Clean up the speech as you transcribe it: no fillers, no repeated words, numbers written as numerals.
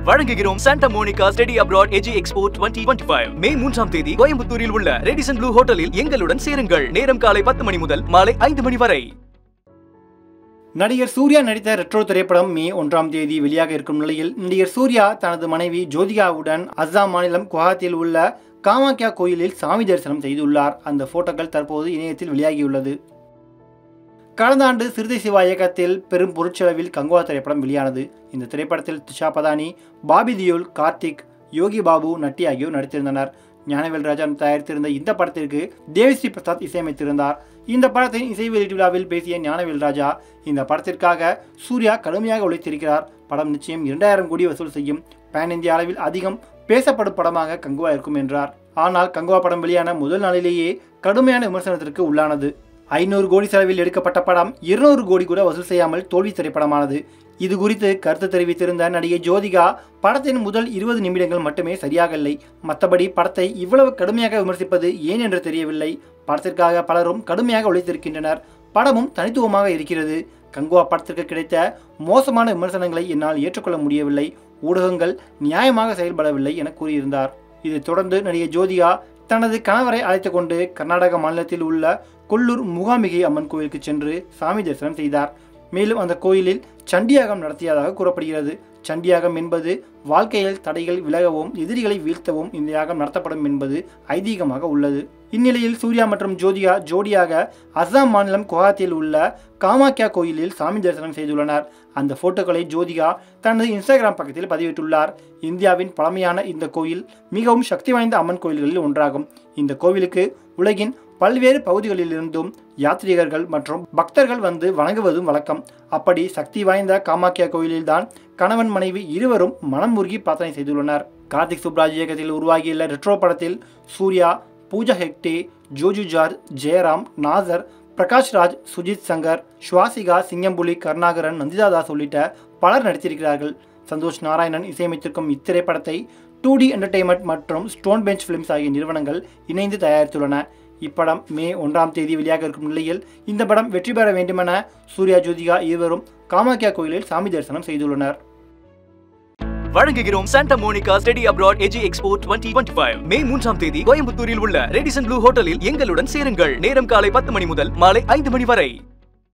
வழங்குகிறோம் Santa Monica study abroad AG expo 2025 மே 3ஆம் தேதி கோயம்புத்தூரில் உள்ள ரெடிசன் ப்ளூ ஹோட்டலில் எங்களுடன் சேருங்கள். நேரம் காலை 10 மணி முதல் மாலை 5 மணி வரை. நடிகர் சூர்யா நடித்த ரெட்ரோ திரைப்படம் மே 1ஆம் தேதி வெளியாக இருக்கும் நிலையில் நடிகர் சூர்யா தனது மனைவி ஜோதிகாவுடன் அஸ்ஸாம் மாநிலம் குவஹாத்தியில் உள்ள காமாக்யா கோயிலில் சாமி தரிசனம் செய்துள்ளார். அந்த போட்டோக்கள் தற்போது இணையத்தில் வெளியாகியுள்ளது. கடந்த ஆண்டு சிறுத்தை சிவா இயக்கத்தில் பெரும் பொருட்செலவில் கங்குவா திரைப்படம் வெளியானது. இந்த திரைப்படத்தில் திஷா பதானி, பாபி தியோல், கார்த்திக், யோகி பாபு, நட்டி ஆகியோர் நடித்திருந்தனர். ஞானவேல் ராஜா தயாரித்திருந்த இந்த படத்திற்கு தேவிஸ்ரீ பிரசாத் இசையமைத்திருந்தார். இந்த படத்தின் இசை வெளியீட்டு விழாவில் பேசிய ஞானவேல் ராஜா, இந்த படத்திற்காக சூர்யா கடுமையாக உழைத்திருக்கிறார். படம் நிச்சயம் 2000 கோடி வசூல் செய்யும். பேன் இந்திய அளவில் அதிகம் பேசப்படும் படமாக கங்குவா இருக்கும் என்றார். ஆனால் கங்குவா படம் வெளியான முதல் நாளிலேயே கடுமையான விமர்சனத்திற்கு உள்ளானது. 500 கோடி செலவில் எடுக்கப்பட்ட படம் 200 கோடி கூட வசூல் செய்யாமல் தோல்வி திரைப்படமானது. இது குறித்து கருத்து தெரிவித்திருந்த நடிகை ஜோதிகா, படத்தின் முதல் 20 நிமிடங்கள் மட்டுமே சரியாக இல்லை. மற்றபடி படத்தை இவ்வளவு கடுமையாக விமர்சிப்பது ஏன் என்று தெரியவில்லை. படத்திற்காக பலரும் கடுமையாக உழைத்திருக்கின்றனர். படமும் தனித்துவமாக இருக்கிறது. கங்குவா படத்திற்கு கிடைத்த மோசமான விமர்சனங்களை என்னால் ஏற்றுக்கொள்ள முடியவில்லை. ஊடகங்கள் நியாயமாக செயல்படவில்லை என கூறியிருந்தார். இதைத் தொடர்ந்து நடிகை ஜோதிகா தனது கணவரை அழைத்து கொண்டு கர்நாடக மாநிலத்தில் உள்ள கொல்லூர் மூகாம்பிகை அம்மன் கோயிலுக்கு சென்று சாமி தரிசனம் செய்தார். மேலும் அந்த கோயிலில் சண்டியாகம் நடத்தியதாக கூறப்படுகிறது. சண்டியாகம் என்பது வாழ்க்கையில் தடைகள் விலகவும் எதிரிகளை வீழ்த்தவும் இந்த யாகம் நடத்தப்படும் என்பது ஐதீகமாக உள்ளது. இந்நிலையில் சூர்யா மற்றும் ஜோதிகா ஜோடியாக அஸ்ஸாம் மாநிலம் குவஹாத்தியில் உள்ள காமாக்யா கோயிலில் சாமி தரிசனம் செய்துள்ளனர். அந்த போட்டோக்களை ஜோதிகா தனது இன்ஸ்டாகிராம் பக்கத்தில் பதிவிட்டுள்ளார். இந்தியாவின் பழமையான இந்த கோயில் மிகவும் சக்தி வாய்ந்த அம்மன் கோயில்களில் ஒன்றாகும். இந்த கோவிலுக்கு உலகின் பல்வேறு பகுதிகளிலிருந்தும் யாத்ரீகர்கள் மற்றும் பக்தர்கள் வந்து வணங்குவதும் வழக்கம். அப்படி சக்தி வாய்ந்த காமாக்யா கோயிலில்தான் கணவன் மனைவி இருவரும் மனம் முருகி பிரார்த்தனை செய்துள்ளனர். கார்த்திக் சுப்ராஜ் இயக்கத்தில் உருவாகியுள்ள ரெட்ரோ படத்தில் சூர்யா, பூஜா ஹெக்டே, ஜோஜு ஜார்ஜ், ஜெயராம், நாசர், பிரகாஷ் ராஜ், சுஜித் சங்கர், சுவாசிகா, சிங்கம்புலி, கருணாகரன், நந்திதா தாஸ் உள்ளிட்ட பலர் நடித்திருக்கிறார்கள். சந்தோஷ் நாராயணன் இசையமைத்திருக்கும் இத்திரைப்படத்தை 2D என்டர்டெயின்மெண்ட் மற்றும் ஸ்டோன் பெஞ்ச் பிலிம்ஸ் ஆகிய நிறுவனங்கள் இணைந்து தயாரித்துள்ளன. இப்படம் மே 1ஆம் தேதி வெளியாக இருக்கும் நிலையில் இந்த படம் வெற்றி பெற வேண்டுமென சூர்யா, ஜோதிகா இருவரும் காமாக்யா கோயிலில் சாமி தரிசனம் செய்துள்ளனர். வழங்குகிறோம் Santa Monica study abroad AG expo 2025 மே 3ஆம் தேதி கோயம்புத்தூரில் உள்ள ரெடிசன் ப்ளூ ஹோட்டலில் எங்களுடன் சேருங்கள். நேரம் காலை 10 மணி முதல் மாலை 5 மணி வரை.